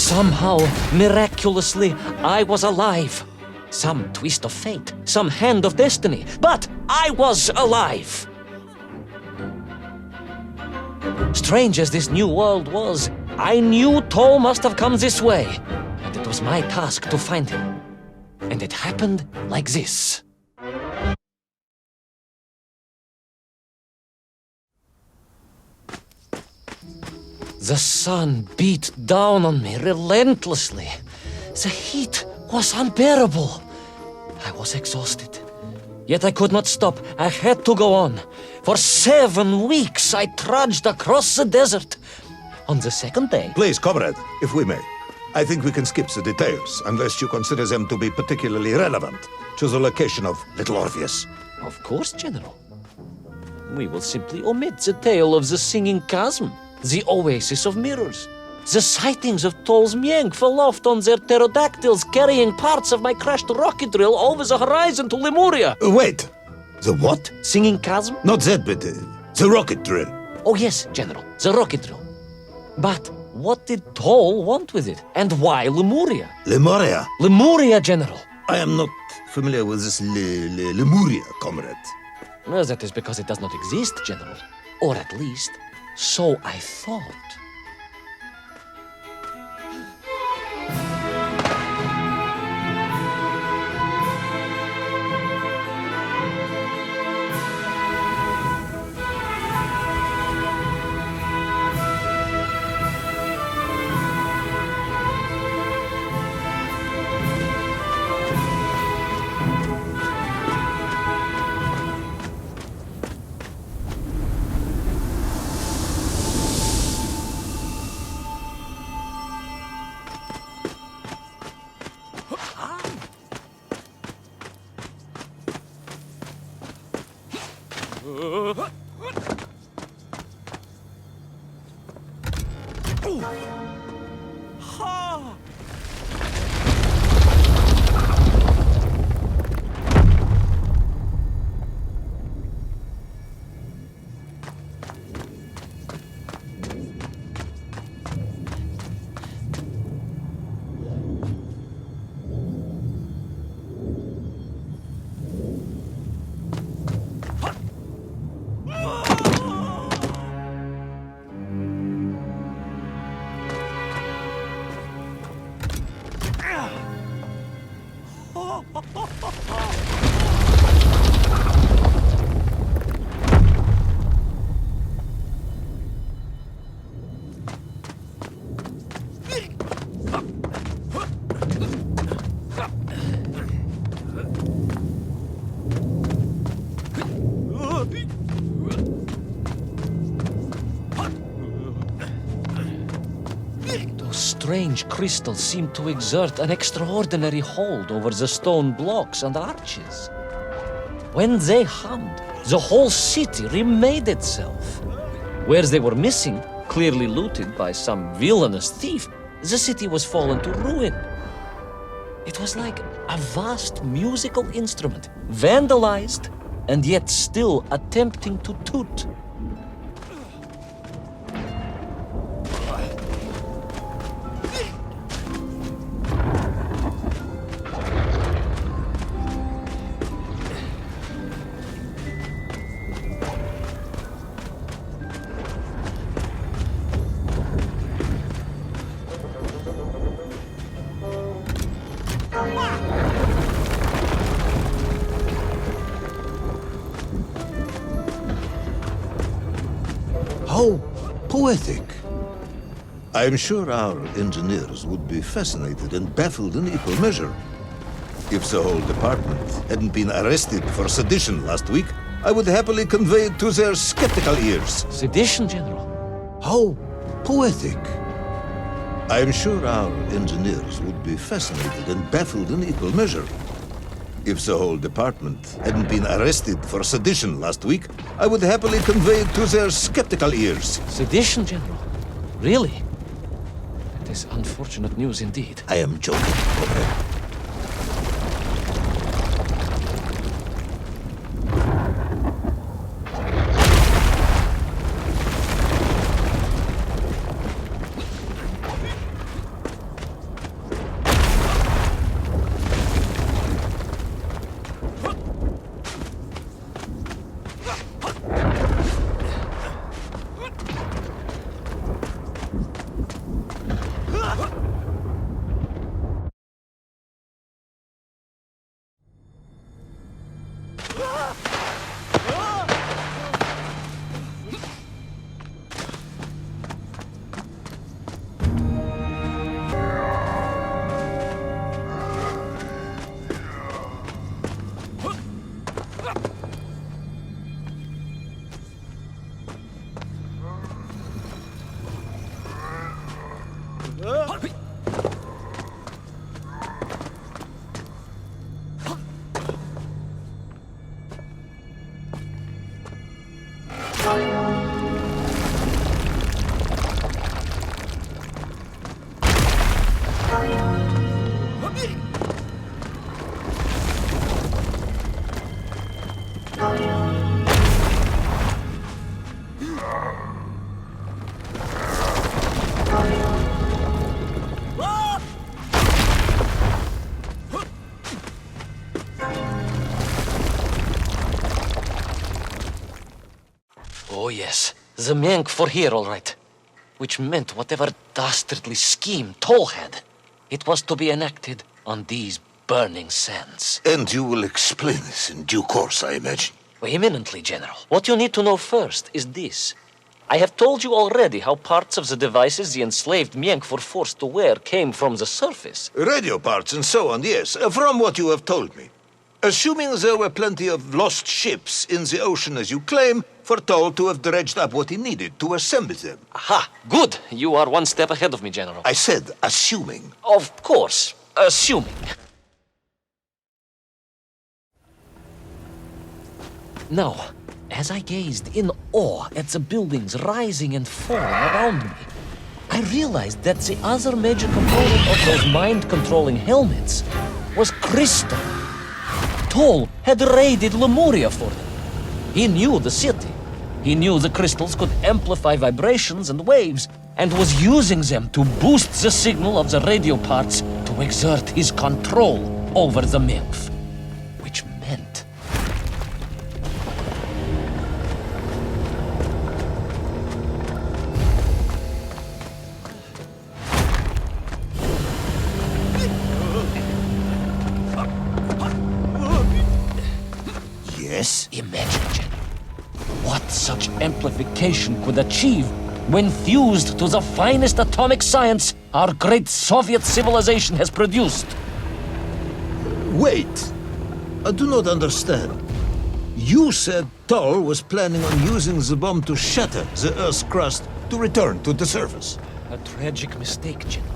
Somehow, miraculously, I was alive. Some twist of fate, some hand of destiny, but I was alive. Strange as this new world was, I knew Toll must have come this way, and it was my task to find him. And it happened like this. The sun beat down on me relentlessly. The heat was unbearable. I was exhausted. Yet I could not stop. I had to go on. For 7 weeks I trudged across the desert. On the second day... Please, comrade, if we may. I think we can skip the details, unless you consider them to be particularly relevant to the location of Little Orpheus. Of course, General. We will simply omit the tale of the singing chasm, the oasis of mirrors, the sightings of Toll's Mienk aloft on their pterodactyls carrying parts of my crashed rocket drill over the horizon to Lemuria. Wait, the what? Singing chasm? Not that, but the rocket drill. Oh yes, General, the rocket drill. But what did Toll want with it? And why Lemuria? Lemuria? Lemuria, General. I am not familiar with this Lemuria, comrade. Well, that is because it does not exist, General. Or at least, so I thought. Strange crystals seemed to exert an extraordinary hold over the stone blocks and arches. When they hummed, the whole city remade itself. Where they were missing, clearly looted by some villainous thief, the city was fallen to ruin. It was like a vast musical instrument, vandalized and yet still attempting to toot. How poetic. I am sure our engineers would be fascinated and baffled in equal measure. If the whole department hadn't been arrested for sedition last week, I would happily convey it to their skeptical ears. Sedition, General? How poetic. I am sure our engineers would be fascinated and baffled in equal measure. If the whole department hadn't been arrested for sedition last week, I would happily convey it to their skeptical ears. Sedition, General? Really? That is unfortunate news indeed. I am joking, comrade. yes. The Menk for here, all right. Which meant whatever dastardly scheme Toll had, it was to be enacted on these burning sands. And you will explain this in due course, I imagine. Imminently, General. What you need to know first is this. I have told you already how parts of the devices the enslaved Menk were forced to wear came from the surface. Radio parts and so on, yes, from what you have told me. Assuming there were plenty of lost ships in the ocean as you claim, for Toll to have dredged up what he needed to assemble them. Aha! Good! You are one step ahead of me, General. I said assuming. Of course. Assuming. Now, as I gazed in awe at the buildings rising and falling around me, I realized that the other major component of those mind-controlling helmets was crystal. Toll had raided Lemuria for them. He knew the city. He knew the crystals could amplify vibrations and waves, and was using them to boost the signal of the radio parts to exert his control over the Menk. Which meant... Yes? Imagine, General, what such amplification could achieve when fused to the finest atomic science our great Soviet civilization has produced. Wait. I do not understand. You said Toll was planning on using the bomb to shatter the Earth's crust to return to the surface. A tragic mistake, General.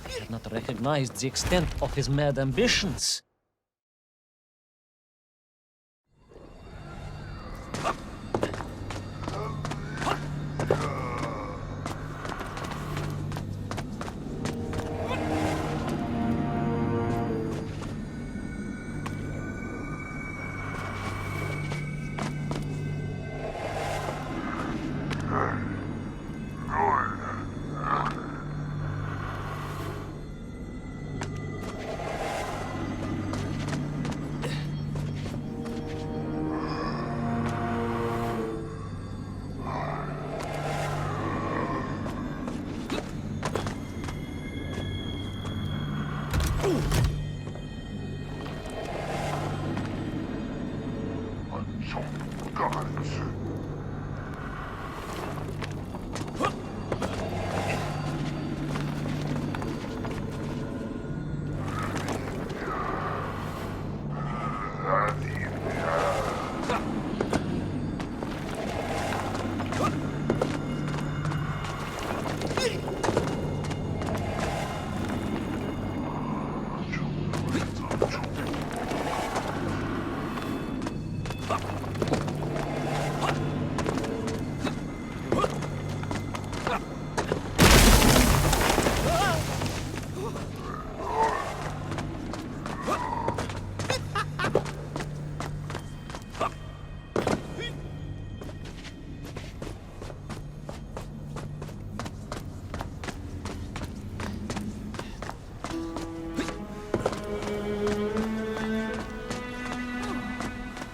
I had not recognized the extent of his mad ambitions.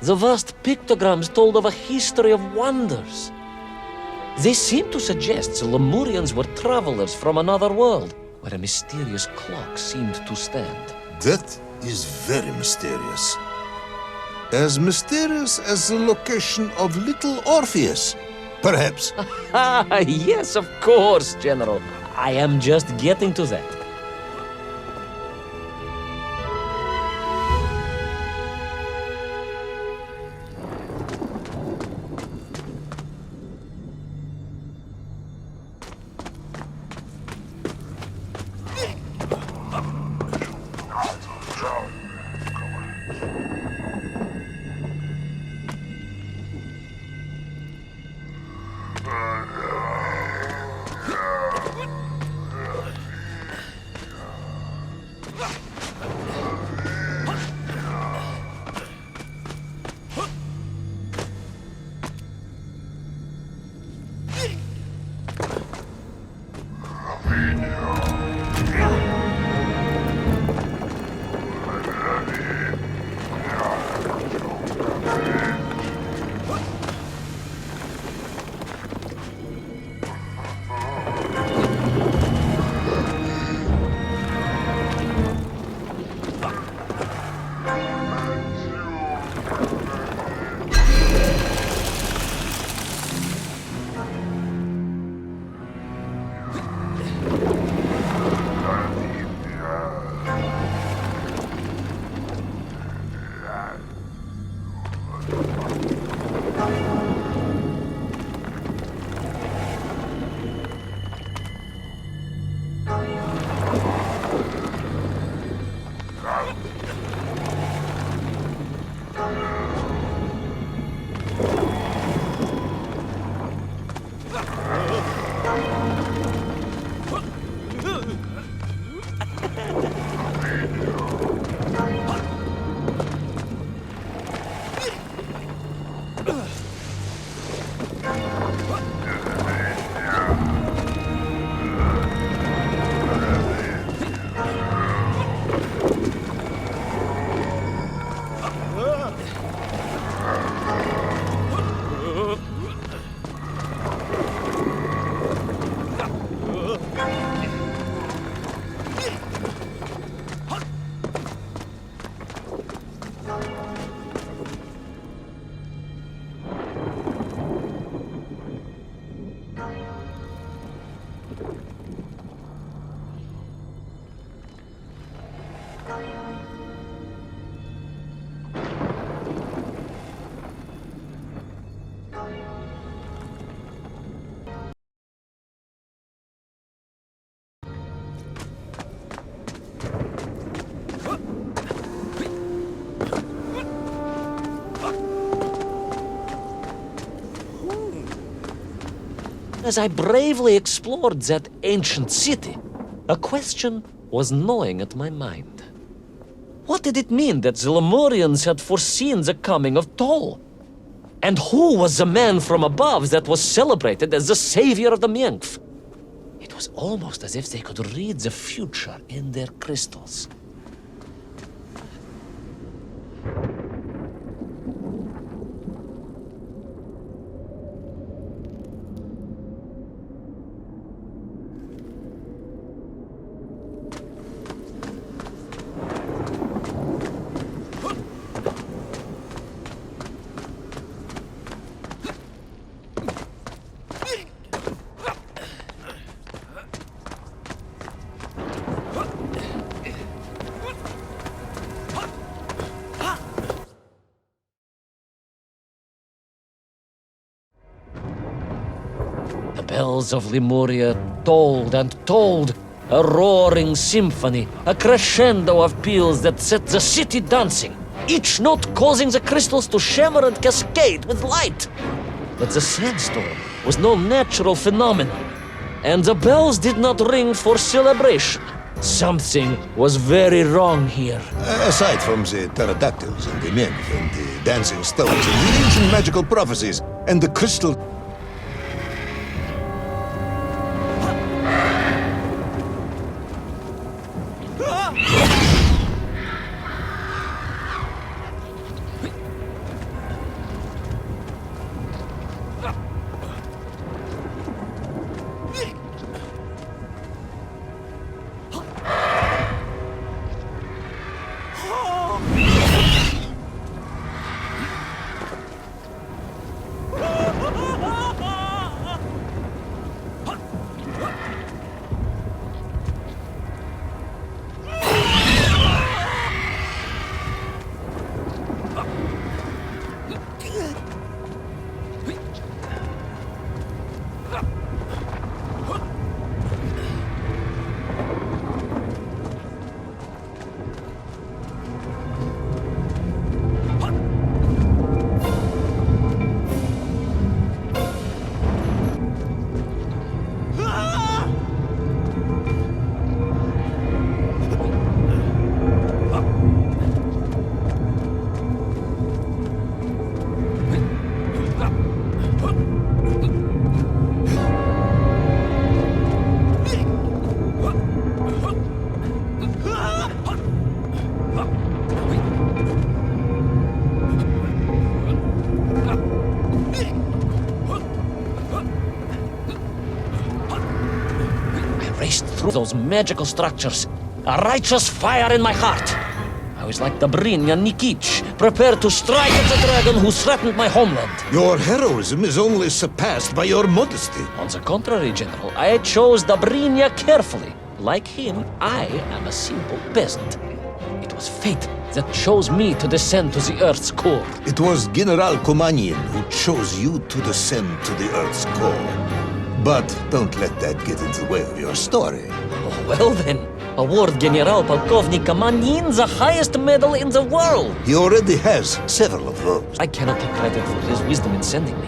The vast pictograms told of a history of wonders. They seem to suggest the Lemurians were travelers from another world, where a mysterious clock seemed to stand. That is very mysterious. As mysterious as the location of little Orpheus, perhaps. Ah, yes, of course, General. I am just getting to that. As I bravely explored that ancient city, a question was gnawing at my mind. What did it mean that the Lemurians had foreseen the coming of Tol? And who was the man from above that was celebrated as the savior of the Miengf? It was almost as if they could read the future in their crystals. The bells of Lemuria tolled and tolled, a roaring symphony, a crescendo of peals that set the city dancing, each note causing the crystals to shimmer and cascade with light. But the sandstorm was no natural phenomenon, and the bells did not ring for celebration. Something was very wrong here. Aside from the pterodactyls and the nymph and the dancing stones and the ancient magical prophecies and the crystal... Raced through those magical structures, a righteous fire in my heart. I was like the Brinya Nikic, prepared to strike at the dragon who threatened my homeland. Your heroism is only surpassed by your modesty. On the contrary, General, I chose the Brinya carefully. Like him, I am a simple peasant. It was fate that chose me to descend to the Earth's core. It was General Komanyin who chose you to descend to the Earth's core. But don't let that get in the way of your story. Oh, well then, award General Polkovnik Kamanin the highest medal in the world. He already has several of those. I cannot take credit for his wisdom in sending me.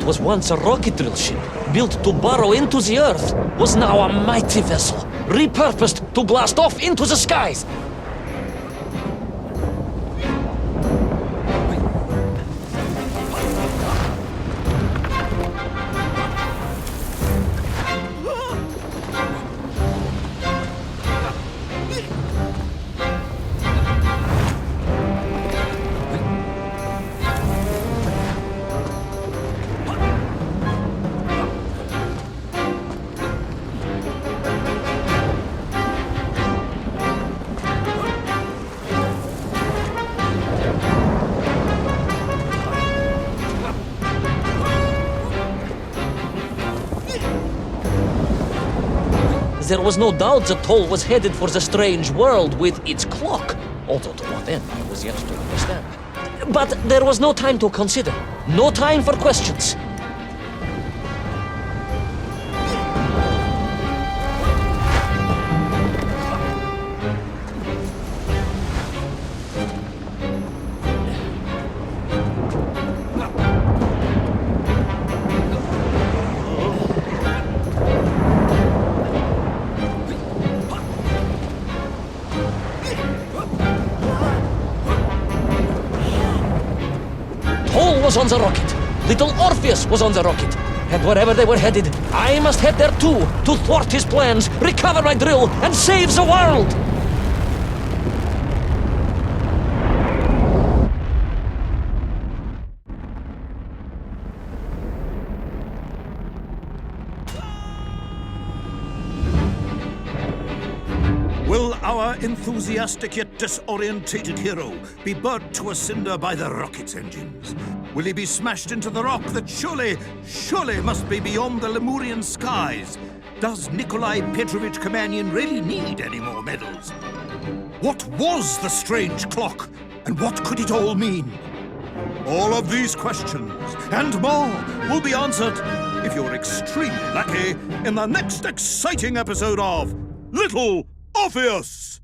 was once a rocket drill ship, built to burrow into the earth, was now a mighty vessel, repurposed to blast off into the skies. There was no doubt the toll was headed for the strange world with its clock, although to what end I was yet to understand. But there was no time to consider, no time for questions. Was on the rocket. Little Orpheus was on the rocket. And wherever they were headed, I must head there too, to thwart his plans, recover my drill, and save the world! Will our enthusiastic yet disorientated hero be burnt to a cinder by the rocket's engines? Will he be smashed into the rock that surely must be beyond the Lemurian skies? Does Nikolai Petrovich Kamenyin really need any more medals? What was the strange clock, and what could it all mean? All of these questions and more will be answered, if you're extremely lucky, in the next exciting episode of Little Orpheus!